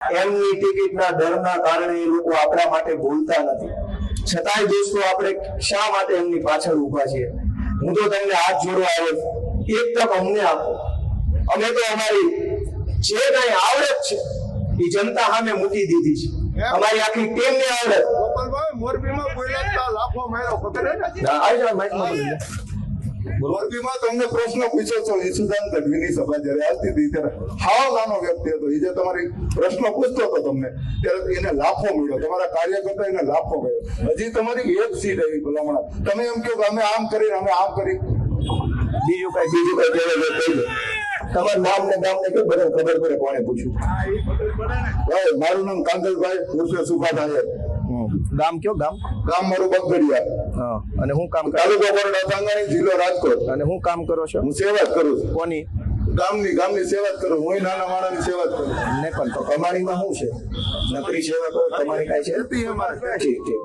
એમની ટિકિટના ડરના કારણે એ લોકો આપણા માટે બોલતા નથી. છતાંય દોસ્તો આપણે શા માટે એમની પાછળ ઊભા છીએ? હું તો તમને હાથ જોડવા આવ્યો, એક તક અમને આપો. અમે તો અમારી જે કઈ આવડત છે એ જનતા સામે મૂકી દીધી છે. અમારી આખી ટીમની આવડત. ગોપાલભાઈ, મોરબીમાં કોઈના લાફો માર્યો ખબર હે? આવી જાવ માઇકમાં બોલી લે. મોરબીમાં તમને પ્રશ્ન પૂછ્યો છો, ઈસુદાન ગઢવીની સભા જ્યારે હાલતી હતી ત્યારે હાવ નાનો વ્યક્તિ હતો, એ જે તમારી પ્રશ્ન પૂછતો હતો તમને, ત્યારે એને લાફો મળ્યો, તમારા કાર્યકર્તા એને લાફો મળ્યો. હજી તમારી એક સીટ આવી ભલામણ, તમે એમ કહો કે અમે આમ કરી બીજું કઈ કહેવાય કહી દો. તમારું નામ ને ગામ ને કઈ બધા ખબર પડે કોને પૂછ્યું. મારું નામ કાંગલભાઈ ઉર્ફે સુભાષ. ગામ કયો? ગામ મારું બગડિયા. હા. અને હું કામ તાલુકો કોરડા સાંગાણી, જિલ્લો રાજકોટ. અને હું કામ કરો છો? હું સેવા જ કરું છું. કોની? ગામની સેવા જ કરું. હું નાના માણસની સેવા જ કરું. ને પણ તો કમાણીમાં શું છે? નકરી સેવા કરો, કમાણી કાંઈ છે? અમારે ઠીક ઠીક.